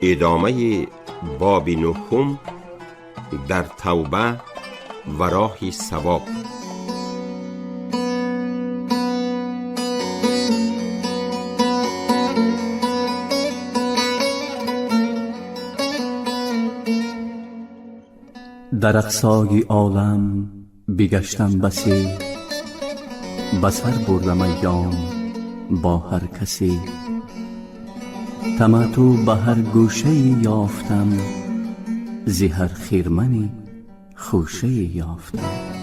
ادامه باب نهم در توبه و راه ثواب. در اقصای عالم بگشتم بسی، بسر بردم ایام با هر کسی. تمتع به هر گوشه یافتم، ز هر خرمنی خوشه یافتم.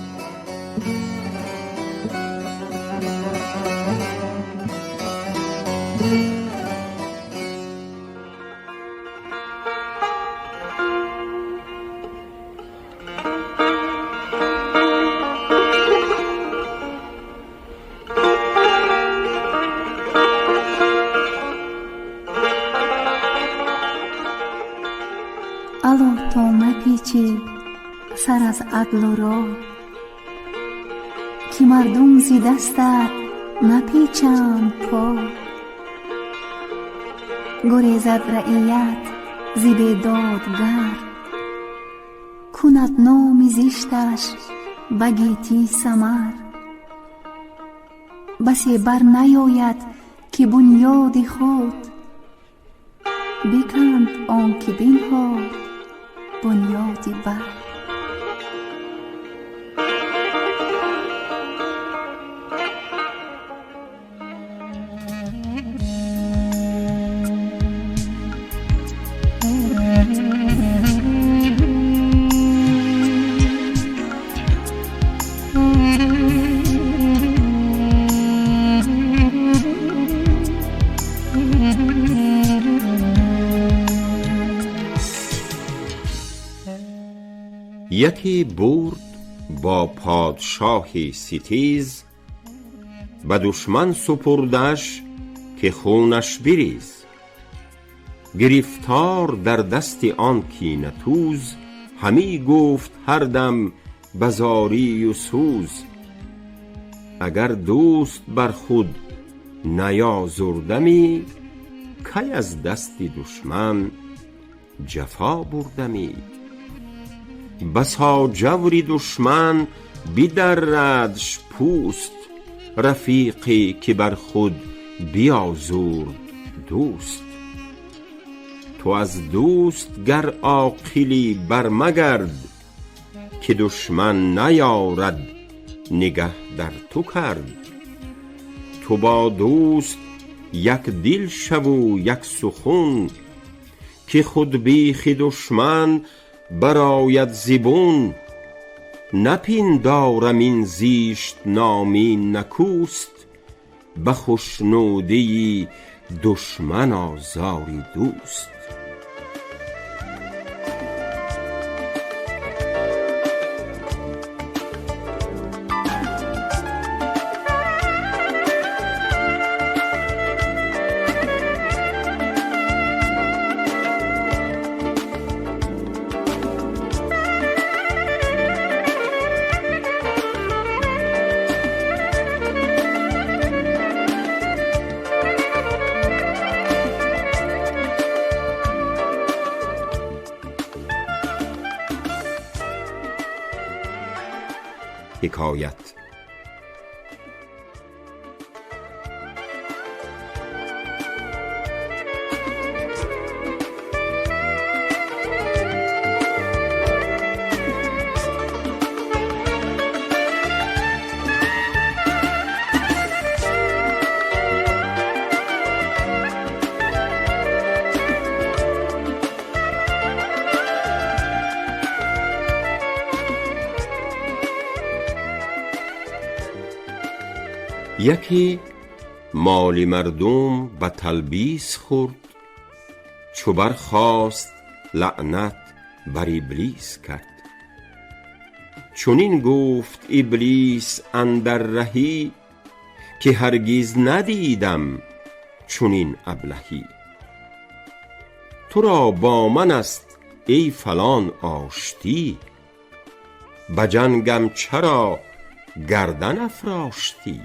الا تا نپیچی سر از عدل و راه، که مردم زی دستت نپیچند پا. گریزد رعیت زی بیدادگر، کند نام زشتش به گیتی ثمر. بسی بر نیاید که بنیاد خود، بکند آن که بنهاد بنیاد بر. یکی برد با پادشاه ستیز، به دشمن سپردش که خونش بریز. گرفتار در دست آن کینه توز، همی گفت هر دم به زاری و سوز. اگر دوست بر خود نیازردمی، کی از دست دشمن جفا بردمی. بسا جور دشمن بدردش پوست، رفیقی که بر خود بیازرد دوست. تو از دوست گر عاقلی برمگرد، که دشمن نیارد نگه در تو کرد. تو با دوست یک دل شو و یک سخن، که خود بیخ دشمن برآید زبون. نپندارم این زیشت نامی نکوست، به خشنودی دشمن آزاری دوست. حکایت. یکی مال مردم به تلبیس خورد، چو برخاست لعنت بر ابلیس کرد. چنین گفت ابلیس اندر رهی، که هرگز ندیدم چنین ابلهی. تو را با من است ای فلان آشتی، به جنگم چرا گردن افراشتی.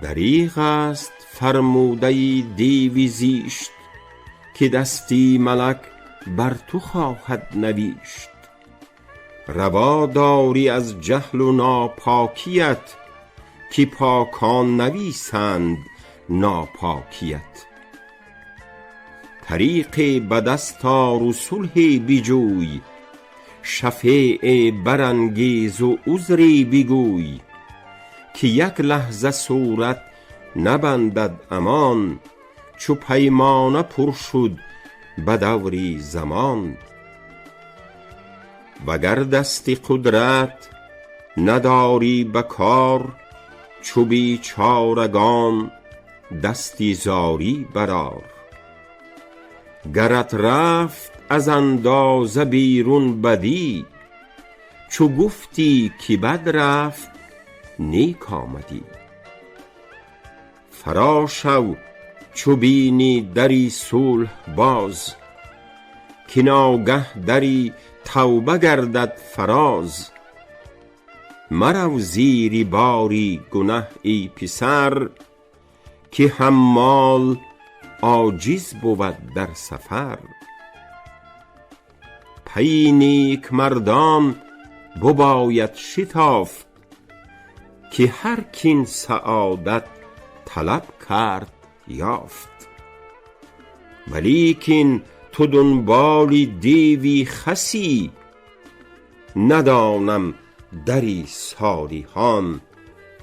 دریغ است فرموده دیو زیشت، که دستی ملک بر تو خواهد نویشت. روا داری از جهل و ناپاکیت، که پاکان نویسند ناپاکیت. طریق به دست آر و صلح بجوی، شفیع برانگیز و عذری بگوی. که یک لحظه صورت نبندد امان، چو پیمانه پر شد به دوری زمان. وگر دست قدرت نداری به کار، چو بیچارگان دستی زاری برآر. گرت رفت از اندازه بیرون بدی، چو گفتی که بد رفت نیک آمدی. فرا شو چو بینی دری صلح باز، که ناگه دری توبه گردد فراز. مرو زیر باری گنه ای پسر، که حمال عاجز بود در سفر. پی نیک مردان بباید شتافت، که هر کین سعادت طلب کرد یافت. ولیکن تو دنبال دیوی خسی، ندانم دری صالحان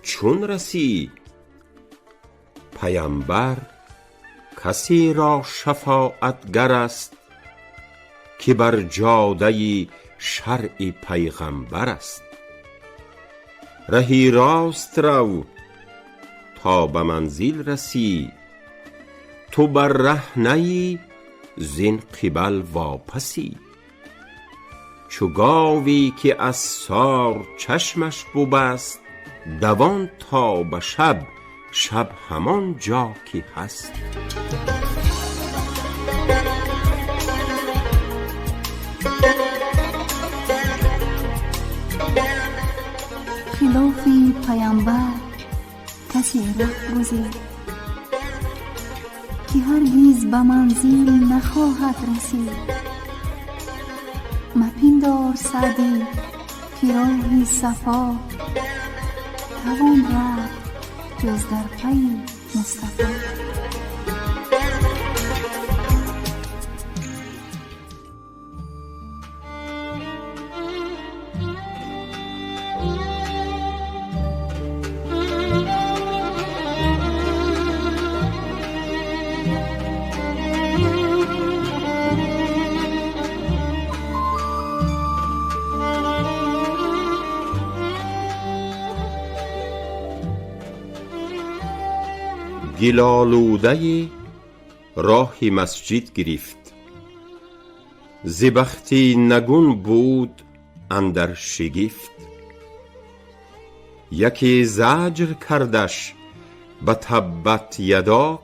چون رسی. پیامبر کسی را شفاعتگر است، که بر جاده شرع پیغمبر است. رهی راست رو تا به منزل رسی، تو بر ره نیی زین قبل واپسی. چو گاوی که از سار چشمش ببست، دوان تا به شب، شب همان جا که هست. خلاف پیامبر کسی ره گزید، که هرگز به منزل نخواهد رسید. مپندار سعدی که راه صفا، توان رفت جز در پی مصطفی. گل آلوده راه مسجد گرفت، ز بختی نگون بود اندر شگفت. یکی زجر کردش به تبت یداک،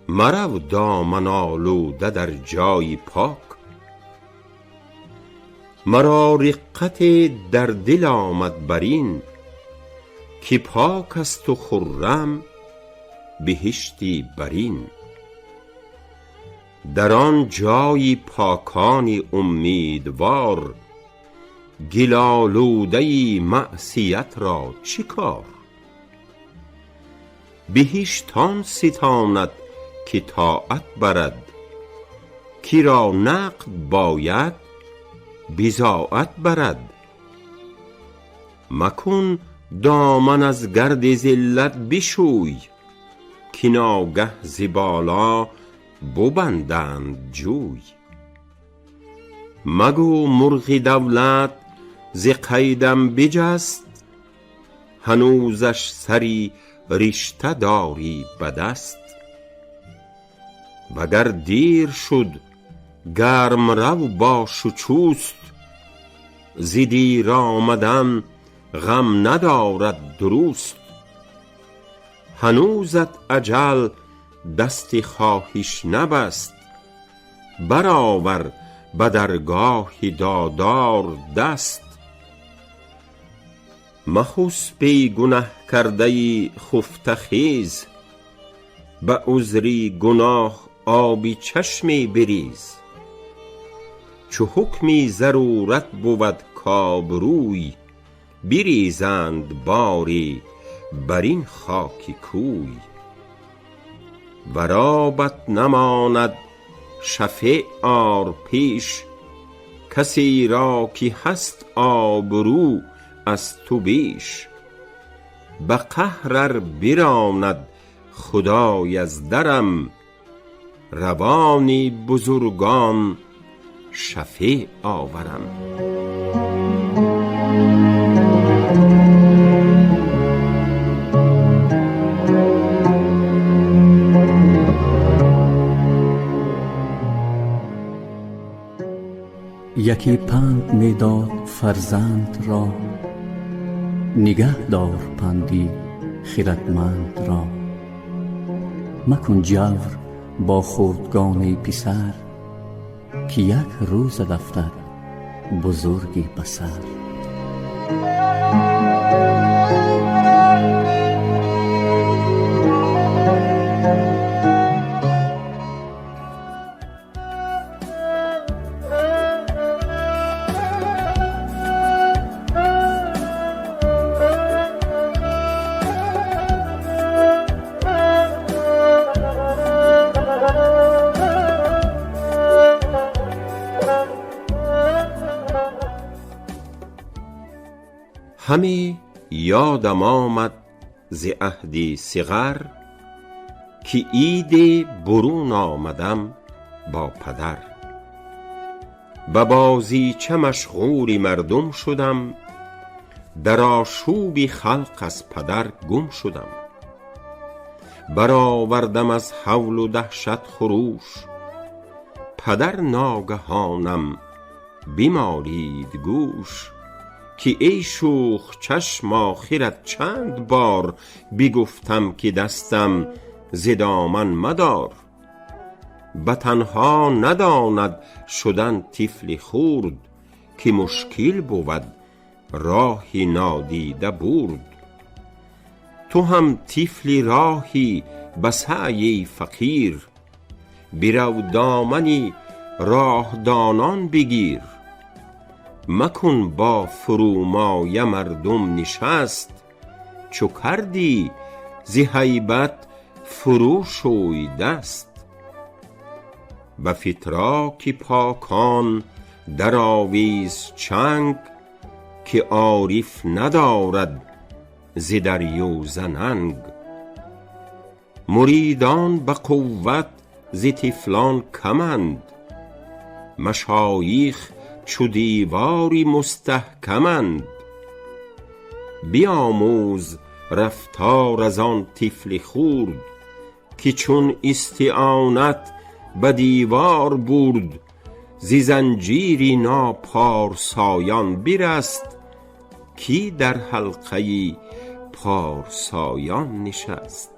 مرو دامن آلوده در جای پاک. مرا رقت در دل آمد برین، که پاک است و خرم بهشتی برین. در آن جای پاکان امیدوار، گل آلوده معصیت را چه کار؟ بهشت آن ستاند که طاعت برد، کی را نقد باید بضاعت برد. مکن دامن از گرد ذلت بشوی، که ناگه ز بالا ببندند جوی. مگو مرغ دولت ز قیدم بجست، هنوزش سری رشته داری به دست. وگر دیر شد گرم رو باش و چوست، ز دیر آمدن غم ندارد درست. هنوزت اجل دست خواهش نبست، برآور به درگاه دادار دست. مخسب ای گنه کرده خفته خیز، به عذری گناه آبی چشمی بریز. چو حکمی ضرورت بود کآبروی، بریزند باری بر این خاک کوی. ور آبت نماند شفیع آر پیش، کسی را که هست آبرو از تو بیش. به قهر ار براند خدای از درم، روانی بزرگان شفیع آورم. یکی پند می داد فرزند را، نگه دار پندی خردمند را. مکن جور با خردگان پسر، که یک روز دفتر بزرگی بسر. همی یادم آمد ز عهد صغر، که عید برون آمدم با پدر. به بازیچه مشغول مردم شدم، در آشوب خلق از پدر گم شدم. برآوردم از هول و دهشت خروش، پدر ناگهانم بیمالید گوش. که ای شوخ چشم آخرت چند بار، بگفتم که دستم ز دامن مدار. به تنها نداند شدن طفل خرد، که مشکل بود راهی نادیده برد. تو هم طفل راهی به سعی فقیر، برو دامنی راهدانان بگیر. مکن با فرومایه مردم نشست، چو کردی ز هیبت فرو شوی دست. به فتراک پاکان در آویز چنگ، که عارف ندارد ز دریوزه ننگ. مریدان به قوت ز طفلان کمند، مشایخ چو دیواری مستحکمند. بیاموز رفتار از آن طفل خرد، که چون استعانت به دیوار برد. ز زنجیری ناپارسایان برست، کی در حلقه پارسایان نشست.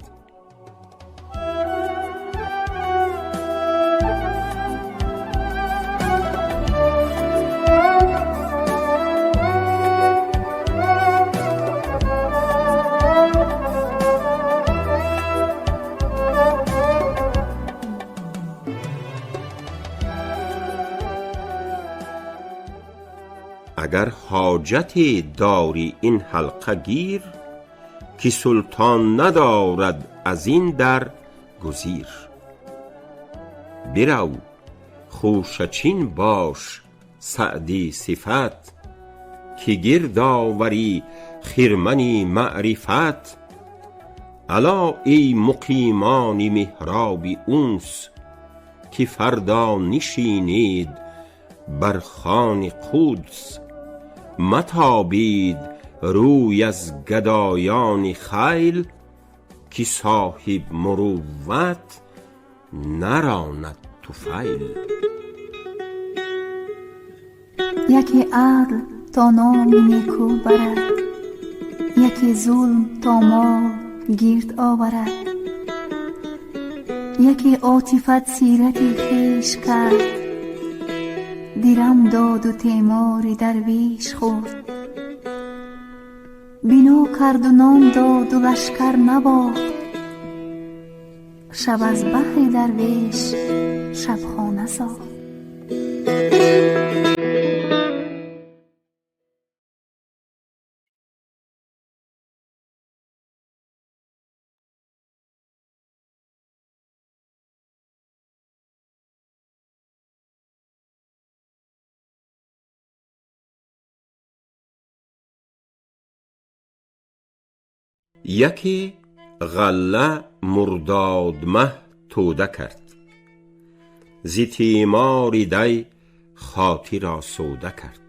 اگر حاجتی داری این حلقه گیر، که سلطان ندارد از این در گزیر. برو خوشه چین باش سعدی صفت، که گرد آوری خرمنی معرفت. الا ای مقیمان محراب انس، که فردا نشینید بر خوان قدس. متابید روی از گدایان خیل، که صاحب مروت نراند طفیل. یکی عدل تا نام نیکو برد، یکی ظلم تا مال گرد آورد. یکی عاطفت سیرتی خویش کرد، درم داد و تیمار درویش خورد. بنا کرد و نام داد و لشکر نباخت، شب از بهر درویش شبخانه ساخت. یکی غله مرداد مه توده کرد، زی تیماری دی خاطی را سوده کرد.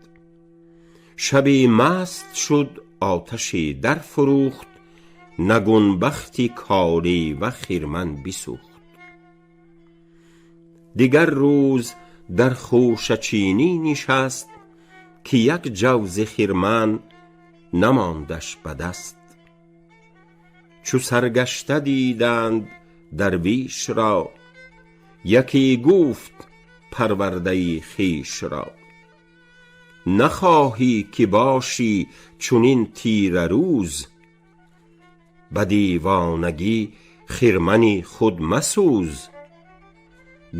شبی مست شد آتشی در فروخت، نگونبختی کاری و خرمن بسوخت. دیگر روز در خوشه چینی نشست، که یک جوز خرمن نماندش به دست. چو سرگشته دیدند درویش را، یکی گفت پرورده خویش را. نخواهی که باشی چنین تیره روز، به دیوانگی خرمنی خود مسوز.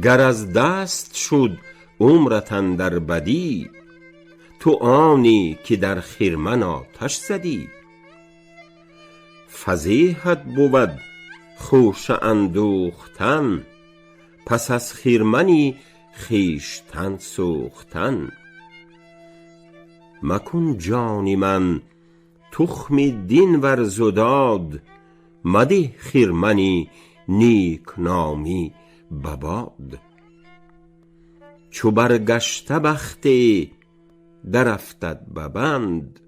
گر از دست شد عمرت اندر بدی، تو آنی که در خرمن آتش زدی. فضیحت بود خوشه اندوختن، پس از خرمنی خویشتن سوختن. مکن جان من تخم دین ورز و داد، مده خرمنی نیک نامی به باد. چو برگشته بختی در افتد به بند،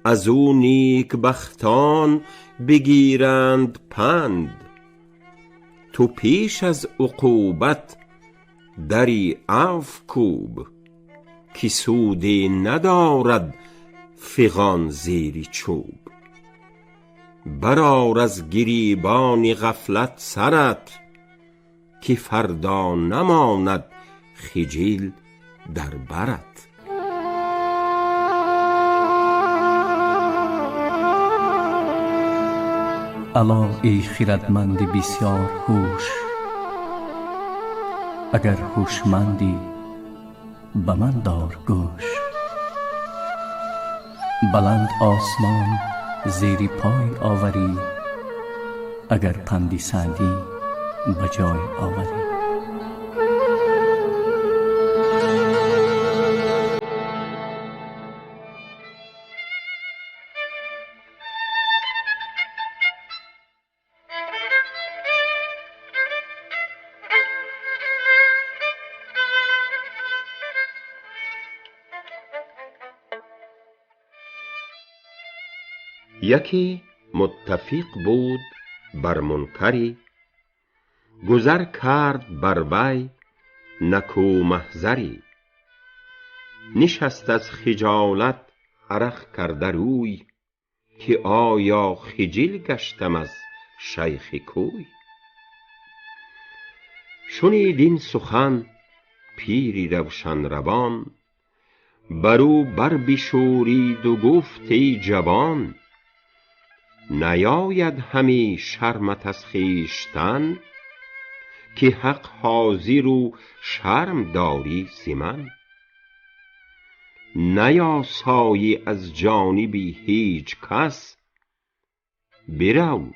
از او نیک بختان بگیرند پند. تو پیش از عقوبت دری عفو کوب، که سودی ندارد فغان زیر چوب. برآر از گریبان غفلت سرت، که فردا نماند خجل در برت. الا ای خردمند بسیار هوش، اگر هوشمندی به من دار گوش. بلند آسمان زیر پای آوری، اگر پندی سعدی به جای آوری. یکی متفق بود بر منکری، گذر کرد بر وی نکو محضری. نشست از خجالت عرق کرده روی، که آیا خجل گشتم از شیخ کوی. شنید این سخن پیری روشن روان، برو بر بشورید و گفت ای جوان. نیاید همی شرمت از خویشتن، که حق حاضر و شرم داری ز من. نیاسایی از جانبی هیچ کس، برو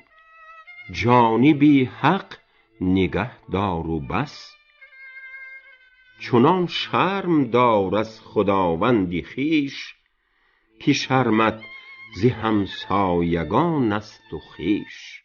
جانبی حق نگه دار و بس. چنان شرم دار از خداوند خویش، که شرمت ز همسایگان است و خویش.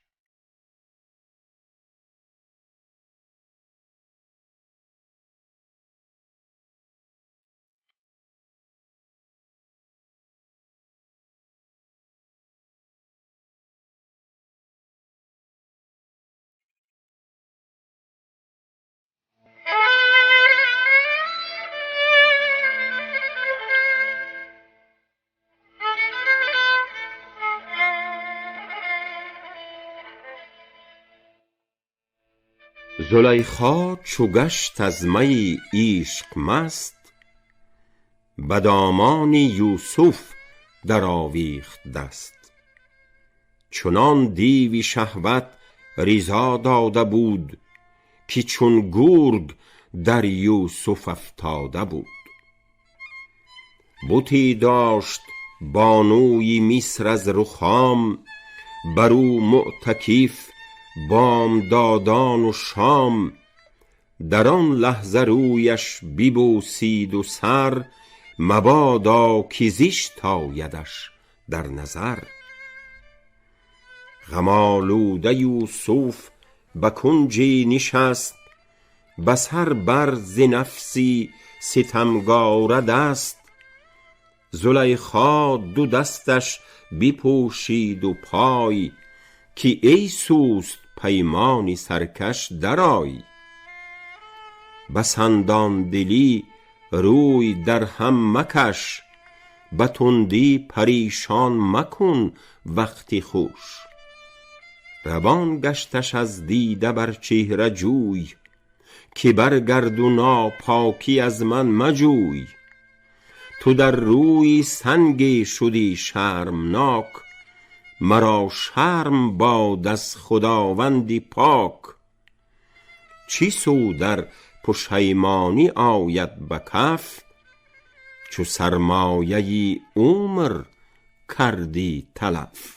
زلیخا چو گشت از می عشق مست، به دامان یوسف در آویخت دست. چنان دیو شهوت ریزا داده بود، که چون گرگ در یوسف افتاده بود. بتی داشت بانوی مصر از رخام، برو معتکف بامدادان و شام. در آن لحظه رویش ببوسید و سر، مبادا که زشت آیدش در نظر. غم آلوده یوسف به کنجی نشست، به سر بر ز نفسی ستمگاره دست. زلیخا دو دستش بپوشید و پای، که ای سوست پیمان سرکش درآی. بسندان دلی روی در هم مکش، به تندی پریشان مکن وقتی خوش. روان گشتش از دیده بر چهره جوی، که برگرد و ناپاکی از من مجوی. تو در روی سنگی شدی شرمناک، مرا شرم باد از خداوندی پاک. چی سود در پشیمانی آید به کف، چو سرمایه عمر کردی تلف.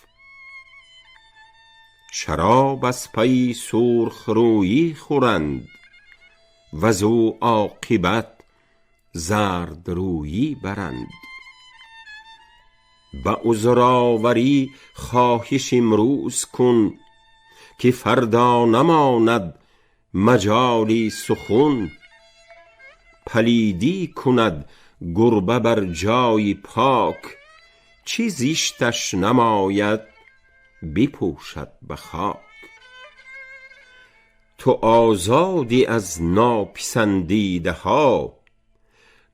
شراب از پی سرخ رویی خورند، وزو عاقبت زرد رویی برند. به عذرآوری خواهش امروز کن، که فردا نماند مجالی سخن. پلیدی کند گربه بر جای پاک، چی زشتش نماید بپوشد به خاک. تو آزادی از ناپسندیده ها،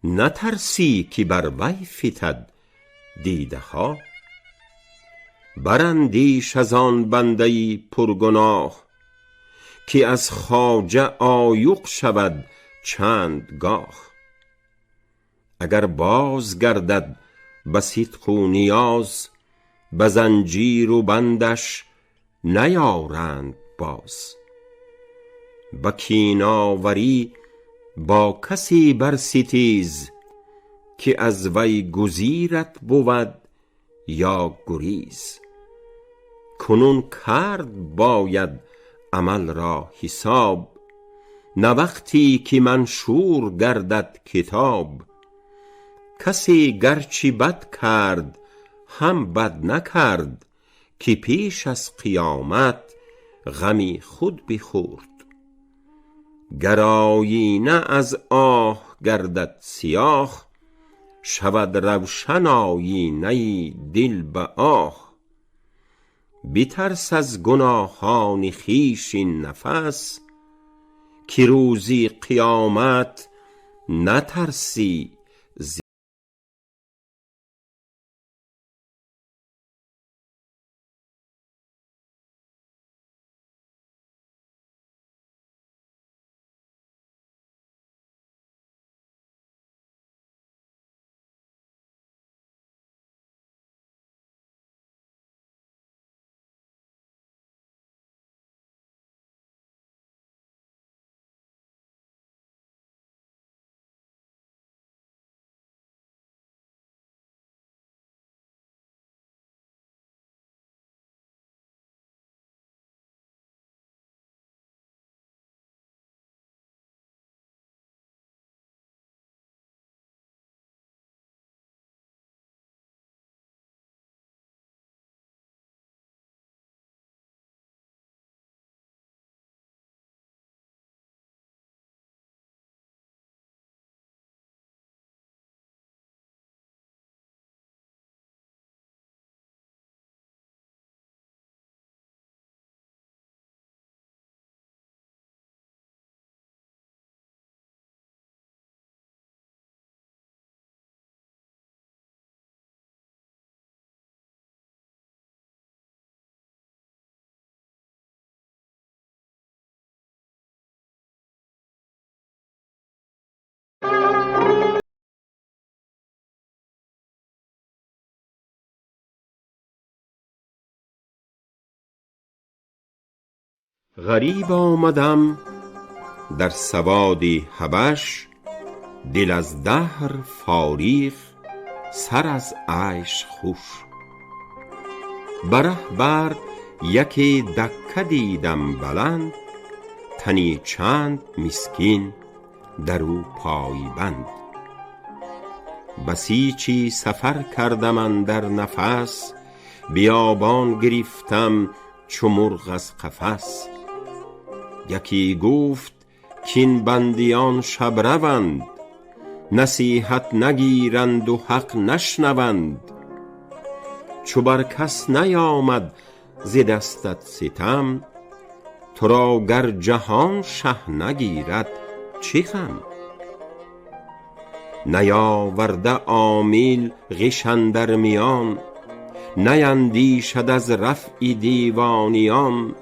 نترسی که بر وی فتد دیده ها. براندیش از آن بنده پرگناه، که از خواجه آیق شود چند گاه. اگر باز گردد به صدق و نیاز، به زنجیر و بندش نیارند باز. به کین آوری با کسی بر ستیز، که از وی گزیرت بود یا گریز. کنون کرد باید عمل را حساب، نه وقتی که منشور گردد کتاب. کسی گرچه بد کرد هم بد نکرد، که پیش از قیامت غمی خود بخورد. گر آیینه از آه گردد سیاه، شود روشن آیینه دل به آه. بترس از گناهان خویش این نفس، که روزی قیامت نترسی غریب آمدم در سوادی حبش، دل از دهر فارغ، سر از عیش خوش. بره بر یکی دکه دیدم بلند، تنی چند مسکین در او پایبند. بسیچی سفر کردم اندر نفس، بیابان گرفتم چو مرغ از قفس. یکی گفت کین بندیان شب روند، نصیحت نگیرند و حق نشنوند. چو بر کس نیامد ز دستت ستم، تو را گر جهان شه نگیرد چه غم. نیاورده عامیل غش اندر میان، نیندیشد از رفع دیوانیان.